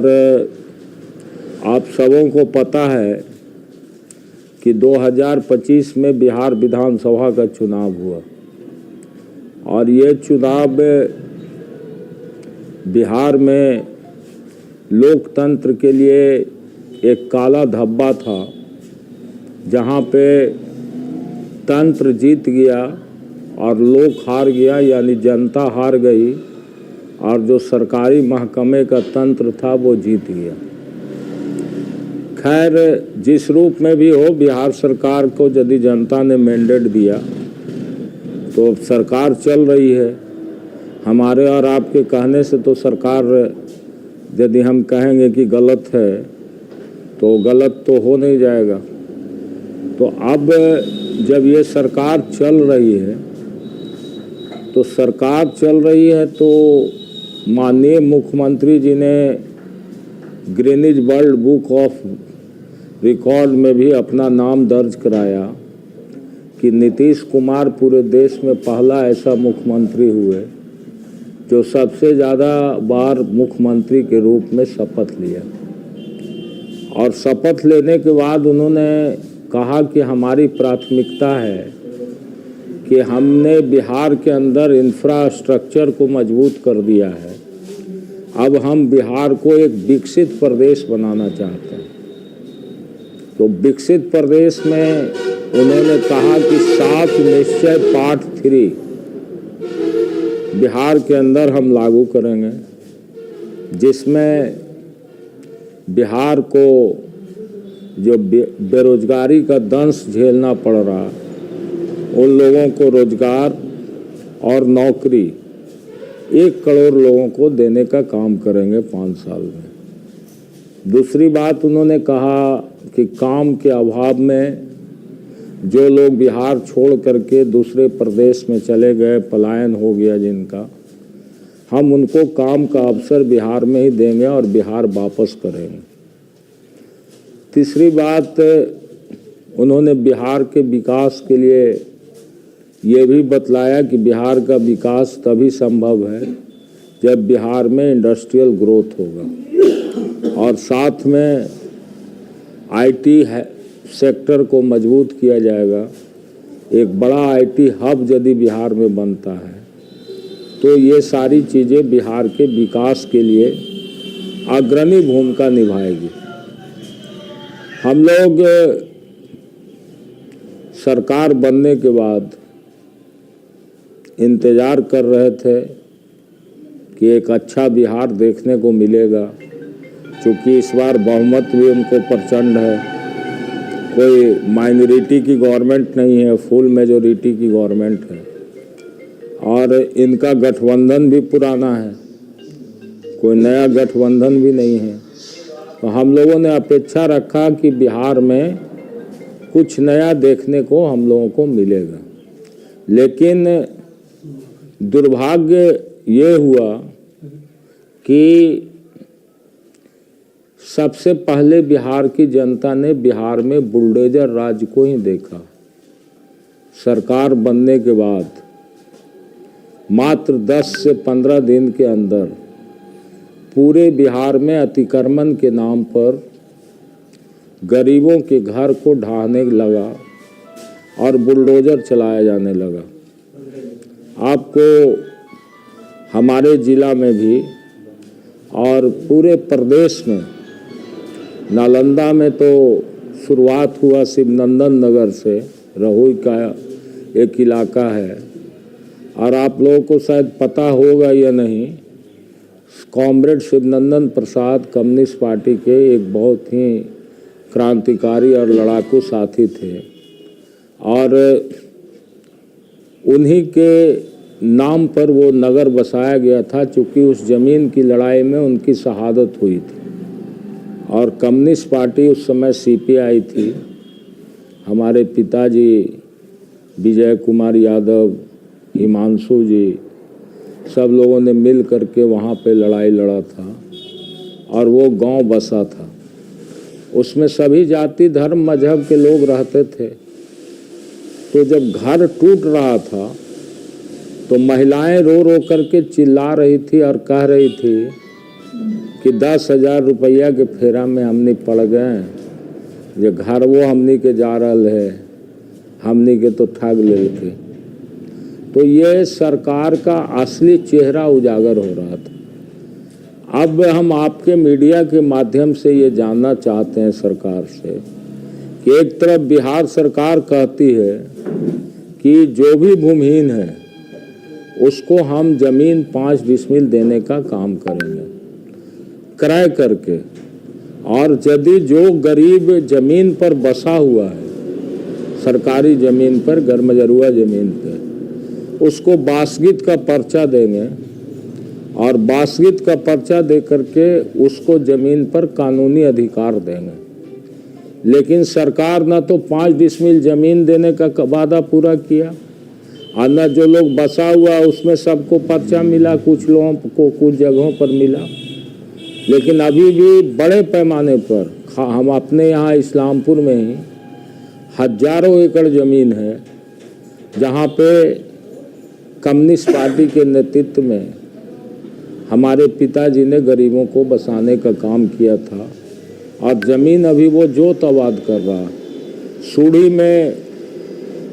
और आप सबों को पता है कि 2025 में बिहार विधानसभा का चुनाव हुआ और ये चुनाव बिहार में लोकतंत्र के लिए एक काला धब्बा था, जहाँ पे तंत्र जीत गया और लोक हार गया, यानी जनता हार गई और जो सरकारी महकमे का तंत्र था वो जीत गया। खैर, जिस रूप में भी हो, बिहार सरकार को यदि जनता ने मैंडेट दिया तो सरकार चल रही है। हमारे और आपके कहने से तो सरकार, यदि हम कहेंगे कि गलत है तो गलत तो हो नहीं जाएगा। तो अब जब ये सरकार चल रही है तो माननीय मुख्यमंत्री जी ने Greenidge world book of record में भी अपना नाम दर्ज कराया कि नीतीश कुमार पूरे देश में पहला ऐसा मुख्यमंत्री हुए जो सबसे ज़्यादा बार मुख्यमंत्री के रूप में शपथ लिया। और शपथ लेने के बाद उन्होंने कहा कि हमारी प्राथमिकता है कि हमने बिहार के अंदर इंफ्रास्ट्रक्चर को मजबूत कर दिया है, अब हम बिहार को एक विकसित प्रदेश बनाना चाहते हैं। तो विकसित प्रदेश में उन्होंने कहा कि 7 निश्चय पार्ट 3 बिहार के अंदर हम लागू करेंगे, जिसमें बिहार को जो बेरोजगारी का दंश झेलना पड़ रहा, उन लोगों को रोजगार और नौकरी 1 करोड़ लोगों को देने का काम करेंगे 5 साल में। दूसरी बात उन्होंने कहा कि काम के अभाव में जो लोग बिहार छोड़ करके दूसरे प्रदेश में चले गए, पलायन हो गया जिनका, हम उनको काम का अवसर बिहार में ही देंगे और बिहार वापस करेंगे। तीसरी बात उन्होंने बिहार के विकास के लिए ये भी बतलाया कि बिहार का विकास तभी संभव है जब बिहार में इंडस्ट्रियल ग्रोथ होगा और साथ में आईटी सेक्टर को मजबूत किया जाएगा। एक बड़ा आईटी हब यदि बिहार में बनता है तो ये सारी चीज़ें बिहार के विकास के लिए अग्रणी भूमिका निभाएगी। हम लोग सरकार बनने के बाद इंतज़ार कर रहे थे कि एक अच्छा बिहार देखने को मिलेगा, क्योंकि इस बार बहुमत भी उनको प्रचंड है, कोई माइनॉरिटी की गवर्नमेंट नहीं है, फुल मेजॉरिटी की गवर्नमेंट है और इनका गठबंधन भी पुराना है, कोई नया गठबंधन भी नहीं है। तो हम लोगों ने अपेक्षा रखा कि बिहार में कुछ नया देखने को हम लोगों को मिलेगा, लेकिन दुर्भाग्य ये हुआ कि सबसे पहले बिहार की जनता ने बिहार में बुलडोजर राज को ही देखा। सरकार बनने के बाद मात्र 10 से 15 दिन के अंदर पूरे बिहार में अतिक्रमण के नाम पर गरीबों के घर को ढाने लगा और बुलडोजर चलाया जाने लगा। आपको हमारे ज़िला में भी और पूरे प्रदेश में, नालंदा में तो शुरुआत हुआ शिवनंदन नगर से, रहुई का एक इलाका है और आप लोगों को शायद पता होगा या नहीं, कॉमरेड शिवनंदन प्रसाद कम्युनिस्ट पार्टी के एक बहुत ही क्रांतिकारी और लड़ाकू साथी थे और उन्हीं के नाम पर वो नगर बसाया गया था, चूँकि उस ज़मीन की लड़ाई में उनकी शहादत हुई थी। और कम्युनिस्ट पार्टी उस समय सीपीआई थी। हमारे पिताजी विजय कुमार यादव, हिमांशु जी, सब लोगों ने मिल करके वहाँ पे लड़ाई लड़ा था और वो गांव बसा था। उसमें सभी जाति धर्म मजहब के लोग रहते थे। तो जब घर टूट रहा था तो महिलाएं रो रो करके चिल्ला रही थी और कह रही थी कि 10,000 रुपया के फेरा में हमने पड़ गए, जो घर वो हमनी के जा रहा है, हमनी के तो ठग ले थे। तो ये सरकार का असली चेहरा उजागर हो रहा था। अब हम आपके मीडिया के माध्यम से ये जानना चाहते हैं सरकार से कि एक तरफ बिहार सरकार कहती है कि जो भी भूमिहीन है उसको हम जमीन 5 डिसमिल देने का काम करेंगे क्रय करके, और यदि जो गरीब जमीन पर बसा हुआ है, सरकारी जमीन पर, गरमजरुआ जमीन पर, उसको बासगित का पर्चा देंगे और बासगित का पर्चा दे करके उसको जमीन पर कानूनी अधिकार देंगे। लेकिन सरकार न तो 5 डिसमिल जमीन देने का वादा पूरा किया और न जो लोग बसा हुआ उसमें सबको पर्चा मिला, कुछ लोगों को कुछ जगहों पर मिला। लेकिन अभी भी बड़े पैमाने पर हम अपने यहाँ इस्लामपुर में ही हजारों एकड़ ज़मीन है जहाँ पे कम्युनिस्ट पार्टी के नेतृत्व में हमारे पिताजी ने गरीबों को बसाने का काम किया था, और ज़मीन अभी वो जोत आबाद कर रहा। सूढ़ी में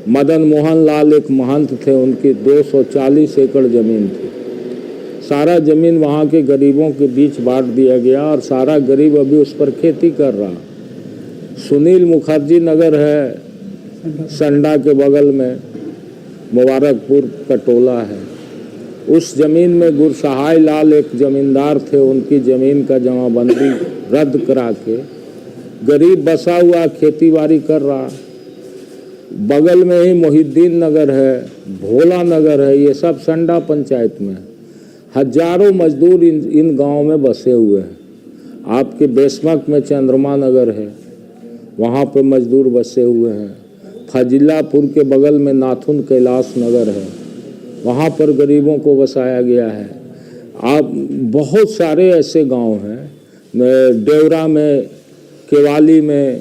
मदन मोहन लाल एक महंत थे, उनकी 240 एकड़ ज़मीन थी। सारा ज़मीन वहाँ के गरीबों के बीच बांट दिया गया और सारा गरीब अभी उस पर खेती कर रहा। सुनील मुखर्जी नगर है संडा के बगल में, मुबारकपुर का टोला है, उस ज़मीन में गुरसहाय लाल एक ज़मींदार थे, उनकी ज़मीन का जमाबंदी रद्द करा के गरीब बसा हुआ खेती बाड़ी कर रहा। बगल में ही मोहिद्दीन नगर है, भोला नगर है, ये सब संडा पंचायत में हजारों मजदूर इन गाँव में बसे हुए हैं। आपके बेसमक में चंद्रमा नगर है, वहाँ पे मजदूर बसे हुए हैं। फजिलापुर के बगल में नाथुन कैलाश नगर है, वहाँ पर गरीबों को बसाया गया है। आप बहुत सारे ऐसे गांव हैं, डेवरा में, केवाली में,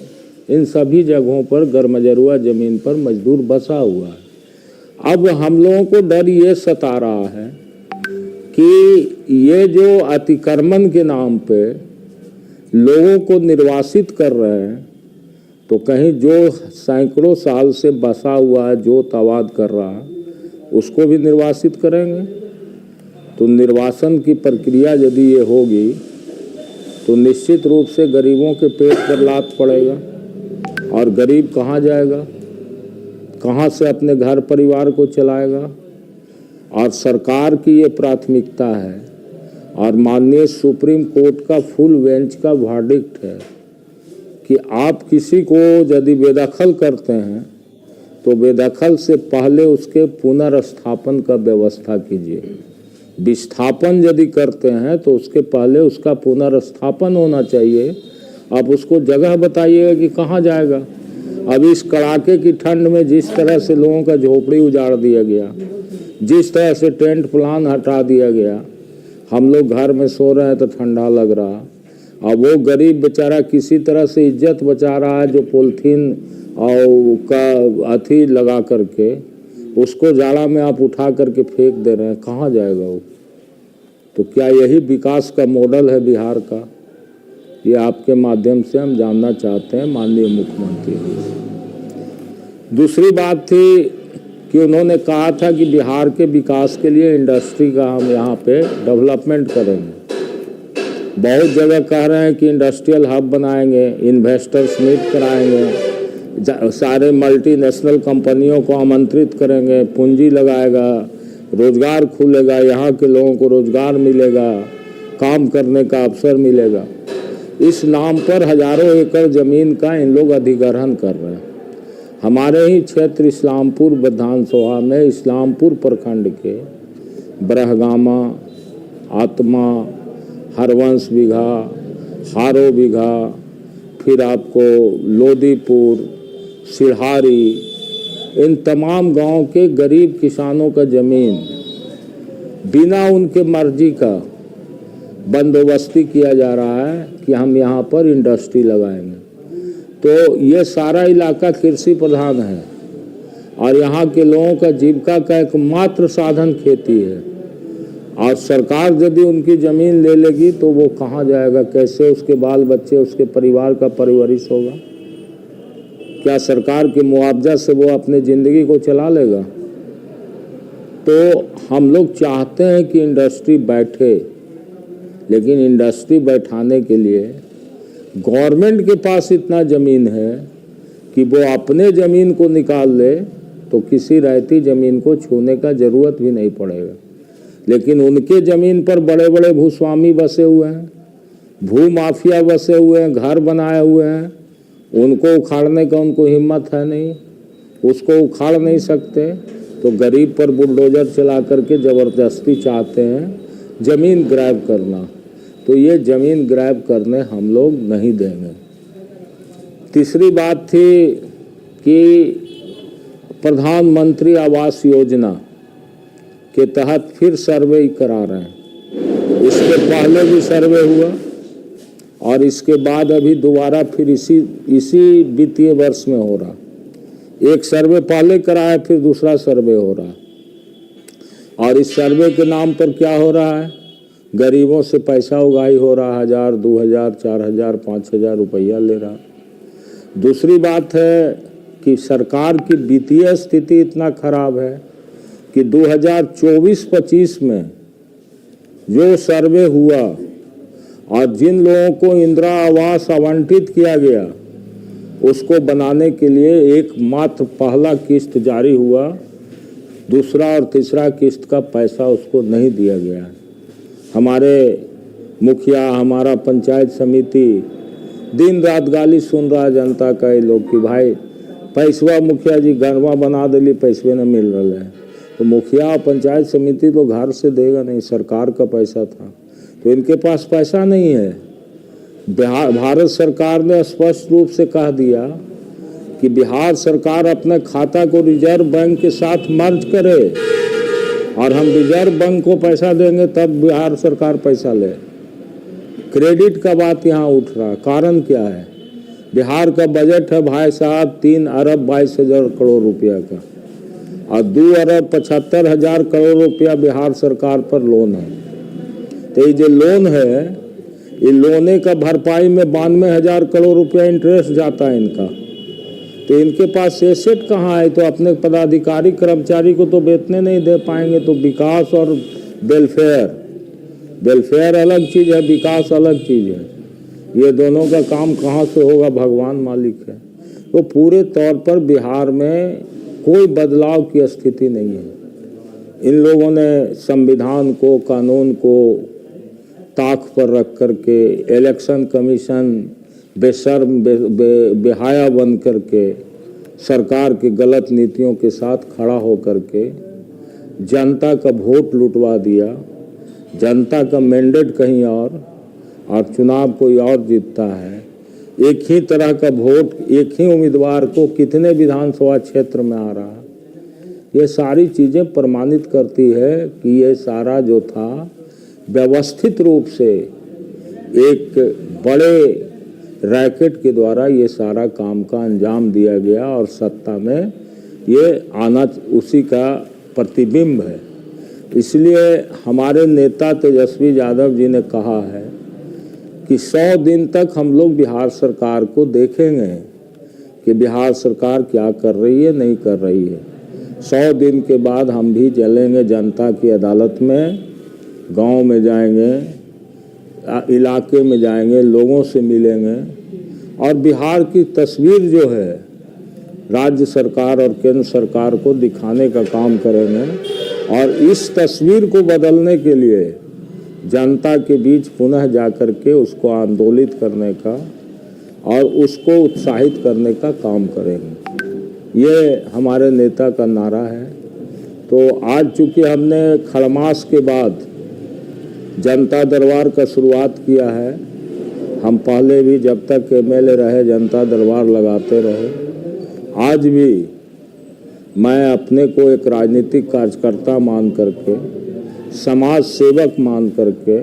इन सभी जगहों पर गरमजरुआ ज़मीन पर मजदूर बसा हुआ है। अब हम लोगों को डर ये सता रहा है कि ये जो अतिक्रमण के नाम पे लोगों को निर्वासित कर रहे हैं, तो कहीं जो सैकड़ों साल से बसा हुआ है, जो तवाद कर रहा है, उसको भी निर्वासित करेंगे। तो निर्वासन की प्रक्रिया यदि ये होगी तो निश्चित रूप से गरीबों के पेट पर लात पड़ेगा, और गरीब कहाँ जाएगा, कहाँ से अपने घर परिवार को चलाएगा। और सरकार की ये प्राथमिकता है और माननीय सुप्रीम कोर्ट का फुल बेंच का वर्डिक्ट है कि आप किसी को यदि बेदखल करते हैं तो बेदखल से पहले उसके पुनर्स्थापन का व्यवस्था कीजिए। विस्थापन यदि करते हैं तो उसके पहले उसका पुनर्स्थापन होना चाहिए। आप उसको जगह बताइएगा कि कहाँ जाएगा। अभी इस कड़ाके की ठंड में जिस तरह से लोगों का झोपड़ी उजाड़ दिया गया, जिस तरह से टेंट प्लान हटा दिया गया, हम लोग घर में सो रहे हैं तो ठंडा लग रहा, और वो गरीब बेचारा किसी तरह से इज्जत बचा रहा है जो पॉलीथीन और का अथी लगा करके उसको जाड़ा में आप उठा करके फेंक दे रहे हैं, कहाँ जाएगा वो। तो क्या यही विकास का मॉडल है बिहार का? ये आपके माध्यम से हम जानना चाहते हैं माननीय मुख्यमंत्री। दूसरी बात थी कि उन्होंने कहा था कि बिहार के विकास के लिए इंडस्ट्री का हम यहाँ पे डेवलपमेंट करेंगे। बहुत जगह कह रहे हैं कि इंडस्ट्रियल हब बनाएंगे, इन्वेस्टर्स मीट कराएंगे, सारे मल्टीनेशनल कंपनियों को आमंत्रित करेंगे, पूंजी लगाएगा, रोजगार खुलेगा, यहाँ के लोगों को रोजगार मिलेगा, काम करने का अवसर मिलेगा। इस नाम पर हजारों एकड़ ज़मीन का इन लोग अधिग्रहण कर रहे हैं। हमारे ही क्षेत्र इस्लामपुर विधानसभा में इस्लामपुर प्रखंड के ब्रहगामा, आत्मा, हरवंश बिघा, हारो बिघा, फिर आपको लोदीपुर, सिरहारी, इन तमाम गांव के गरीब किसानों का ज़मीन बिना उनके मर्जी का बंदोबस्ती किया जा रहा है कि हम यहाँ पर इंडस्ट्री लगाएंगे। तो ये सारा इलाका कृषि प्रधान है और यहाँ के लोगों का जीविका का एकमात्र साधन खेती है। और सरकार यदि उनकी ज़मीन ले लेगी तो वो कहाँ जाएगा, कैसे उसके बाल बच्चे, उसके परिवार का परवरिश होगा? क्या सरकार के मुआवजा से वो अपनी ज़िंदगी को चला लेगा? तो हम लोग चाहते हैं कि इंडस्ट्री बैठे, लेकिन इंडस्ट्री बैठाने के लिए गवर्नमेंट के पास इतना ज़मीन है कि वो अपने ज़मीन को निकाल ले तो किसी रहती ज़मीन को छूने का ज़रूरत भी नहीं पड़ेगा। लेकिन उनके ज़मीन पर बड़े बड़े भूस्वामी बसे हुए हैं, भू माफिया बसे हुए हैं, घर बनाए हुए हैं, उनको उखाड़ने का उनको हिम्मत है नहीं, उसको उखाड़ नहीं सकते, तो गरीब पर बुलडोजर चला करके ज़बरदस्ती चाहते हैं ज़मीन ग्रैब करना। तो ये ज़मीन ग्रैब करने हम लोग नहीं देंगे। तीसरी बात थी कि प्रधानमंत्री आवास योजना के तहत फिर सर्वे करा रहे हैं। इसके पहले भी सर्वे हुआ और इसके बाद अभी दोबारा फिर इसी वित्तीय वर्ष में हो रहा। एक सर्वे पहले कराया, फिर दूसरा सर्वे हो रहा। और इस सर्वे के नाम पर क्या हो रहा है? गरीबों से पैसा उगाही हो रहा, 1000, 2000, 4000, 5000 रुपया ले रहा। दूसरी बात है कि सरकार की वित्तीय स्थिति इतना खराब है कि 2024-25 में जो सर्वे हुआ और जिन लोगों को इंदिरा आवास आवंटित किया गया उसको बनाने के लिए एकमात्र पहला किस्त जारी हुआ, दूसरा और तीसरा किस्त का पैसा उसको नहीं दिया गया। हमारे मुखिया, हमारा पंचायत समिति दिन रात गाली सुन रहा जनता का ये लोग कि भाई पैसवा मुखिया जी घरवा बना दिली, पैसवे न मिल रहा है। तो मुखिया पंचायत समिति तो घर से देगा नहीं, सरकार का पैसा था, तो इनके पास पैसा नहीं है। भारत सरकार ने स्पष्ट रूप से कह दिया कि बिहार सरकार अपने खाता को रिजर्व बैंक के साथ मर्ज करे और हम रिजर्व बैंक को पैसा देंगे तब बिहार सरकार पैसा ले। क्रेडिट का बात यहाँ उठ रहा, कारण क्या है? बिहार का बजट है भाई साहब 3 अरब 22,000 करोड़ रुपया का और 2 अरब 75,000 करोड़ रुपया बिहार सरकार पर लोन है। तो ये जो लोन है, ये लोने का भरपाई में 92,000 करोड़ रुपया इंटरेस्ट जाता है इनका। तो इनके पास एसेट कहाँ है? तो अपने पदाधिकारी कर्मचारी को तो वेतन नहीं दे पाएंगे। तो विकास और वेलफेयर अलग चीज़ है, विकास अलग चीज़ है। ये दोनों का काम कहाँ से होगा, भगवान मालिक है। तो पूरे तौर पर बिहार में कोई बदलाव की स्थिति नहीं है। इन लोगों ने संविधान को, कानून को ताक पर रख करके इलेक्शन कमीशन बेशर्म बेहाया बन करके सरकार की गलत नीतियों के साथ खड़ा होकर के जनता का वोट लुटवा दिया। जनता का मैंडेट कहीं और चुनाव कोई और जीतता है। एक ही तरह का वोट एक ही उम्मीदवार को कितने विधानसभा क्षेत्र में आ रहा है। ये सारी चीज़ें प्रमाणित करती है कि ये सारा जो था व्यवस्थित रूप से एक बड़े रैकेट के द्वारा ये सारा काम का अंजाम दिया गया और सत्ता में ये आना उसी का प्रतिबिंब है। इसलिए हमारे नेता तेजस्वी यादव जी ने कहा है कि 100 दिन तक हम लोग बिहार सरकार को देखेंगे कि बिहार सरकार क्या कर रही है, नहीं कर रही है। 100 दिन के बाद हम भी चलेंगे जनता की अदालत में, गांव में जाएंगे, इलाके में जाएंगे, लोगों से मिलेंगे और बिहार की तस्वीर जो है राज्य सरकार और केंद्र सरकार को दिखाने का काम करेंगे। और इस तस्वीर को बदलने के लिए जनता के बीच पुनः जाकर के उसको आंदोलित करने का और उसको उत्साहित करने का काम करेंगे। ये हमारे नेता का नारा है। तो आज चूँकि हमने खड़मास के बाद जनता दरबार का शुरुआत किया है, हम पहले भी जब तक एमएलए रहे जनता दरबार लगाते रहे। आज भी मैं अपने को एक राजनीतिक कार्यकर्ता मान करके, समाज सेवक मान करके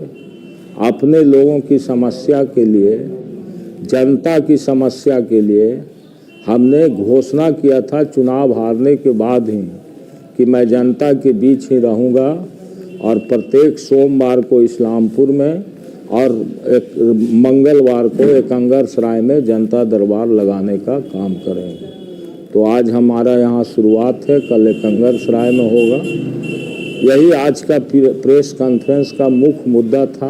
अपने लोगों की समस्या के लिए, जनता की समस्या के लिए हमने घोषणा किया था चुनाव हारने के बाद ही कि मैं जनता के बीच ही रहूँगा और प्रत्येक सोमवार को इस्लामपुर में और एक मंगलवार को एकंगरसराय में जनता दरबार लगाने का काम करेंगे। तो आज हमारा यहाँ शुरुआत है, कल एकंगरसराय में होगा। यही आज का प्रेस कॉन्फ्रेंस का मुख्य मुद्दा था।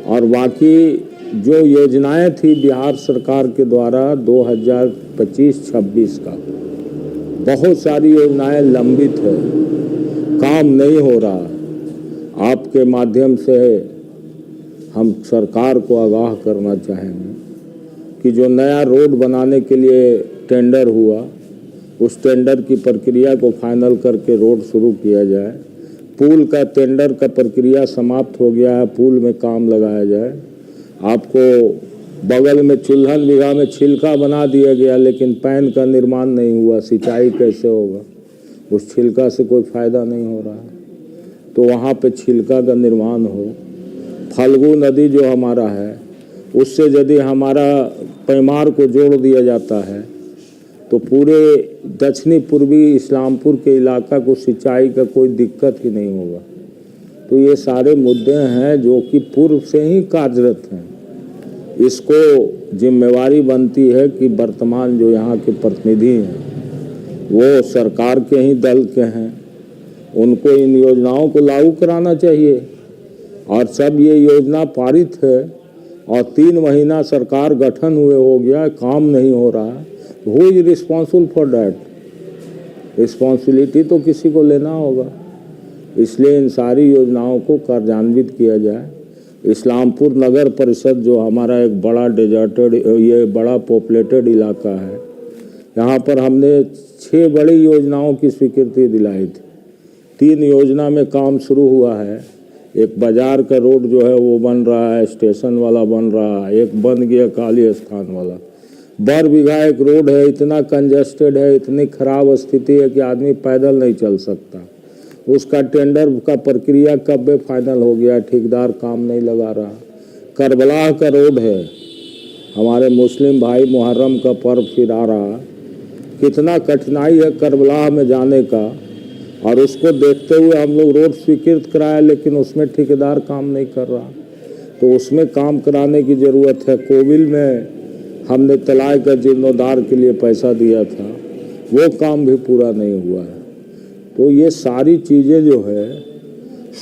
और बाकी जो योजनाएं थी बिहार सरकार के द्वारा 2025-26 का, बहुत सारी योजनाएं लंबित है, काम नहीं हो रहा। आपके माध्यम से हम सरकार को आगाह करना चाहेंगे कि जो नया रोड बनाने के लिए टेंडर हुआ, उस टेंडर की प्रक्रिया को फाइनल करके रोड शुरू किया जाए। पुल का टेंडर का प्रक्रिया समाप्त हो गया है, पुल में काम लगाया जाए। आपको बगल में चुल्हन बीघा में छिलका बना दिया गया, लेकिन पैन का निर्माण नहीं हुआ, सिंचाई कैसे होगा? उस छिलका से कोई फायदा नहीं हो रहा है, तो वहाँ पे छिलका का निर्माण हो। फल्गु नदी जो हमारा है, उससे यदि हमारा पैमार को जोड़ दिया जाता है तो पूरे दक्षिणी पूर्वी इस्लामपुर के इलाका को सिंचाई का कोई दिक्कत ही नहीं होगा। तो ये सारे मुद्दे हैं जो कि पूर्व से ही कार्यरत हैं। इसको जिम्मेवारी बनती है कि वर्तमान जो यहाँ के प्रतिनिधि हैं वो सरकार के ही दल के हैं, उनको इन योजनाओं को लागू कराना चाहिए। और सब ये योजना पारित है और 3 महीना सरकार गठन हुए हो गया, काम नहीं हो रहा। Who is responsible for that? Responsibility तो किसी को लेना होगा। इसलिए इन सारी योजनाओं को कार्यान्वित किया जाए। इस्लामपुर नगर परिषद जो हमारा एक बड़ा डेजर्टेड, ये बड़ा पॉपुलेटेड इलाका है, यहाँ पर हमने 6 बड़ी योजनाओं की स्वीकृति दिलाई थी। 3 योजना में काम शुरू हुआ है। एक बाजार का रोड जो है वो बन रहा है, स्टेशन वाला बन रहा है, एक बन गया काली स्थान वाला। बरबीघा एक रोड है, इतना कंजेस्टेड है, इतनी खराब स्थिति है कि आदमी पैदल नहीं चल सकता। उसका टेंडर का प्रक्रिया कब फाइनल हो गया, ठेकेदार काम नहीं लगा रहा। करबलाह का रोड है, हमारे मुस्लिम भाई मुहर्रम का पर्व फिर आ रहा, कितना कठिनाई है करबलाह में जाने का, और उसको देखते हुए हम लोग रोड स्वीकृत कराया, लेकिन उसमें ठेकेदार काम नहीं कर रहा। तो उसमें काम कराने की ज़रूरत है। कोविल में हमने तलाई का जीर्णोद्धार के लिए पैसा दिया था, वो काम भी पूरा नहीं हुआ है। तो ये सारी चीज़ें जो है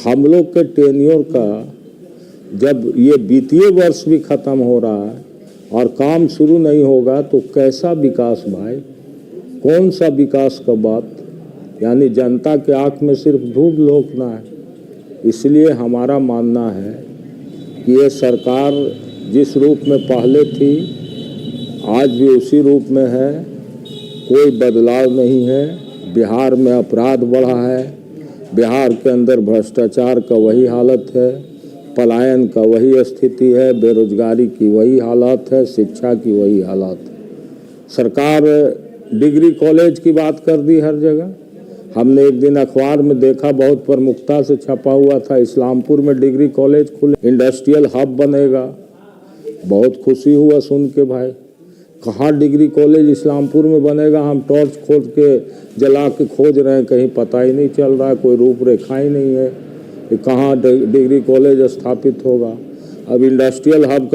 हम लोग के टेन्योर का, जब ये वित्तीय वर्ष भी ख़त्म हो रहा है और काम शुरू नहीं होगा तो कैसा विकास भाई? कौन सा विकास का बात? यानी जनता के आँख में सिर्फ धूप लोकना है। इसलिए हमारा मानना है कि ये सरकार जिस रूप में पहले थी आज भी उसी रूप में है, कोई बदलाव नहीं है। बिहार में अपराध बढ़ा है, बिहार के अंदर भ्रष्टाचार का वही हालत है, पलायन का वही स्थिति है, बेरोजगारी की वही हालत है, शिक्षा की वही हालत है। सरकार डिग्री कॉलेज की बात कर दी हर जगह। हमने एक दिन अखबार में देखा, बहुत प्रमुखता से छपा हुआ था, इस्लामपुर में डिग्री कॉलेज खुले, इंडस्ट्रियल हब बनेगा। बहुत खुशी हुआ सुन के भाई। कहाँ डिग्री कॉलेज इस्लामपुर में बनेगा? हम टॉर्च खोद के जला के खोज रहे हैं, कहीं पता ही नहीं चल रहा है, कोई रूपरेखा ही नहीं है कि कहाँ डिग्री कॉलेज स्थापित होगा। अब इंडस्ट्रियल हब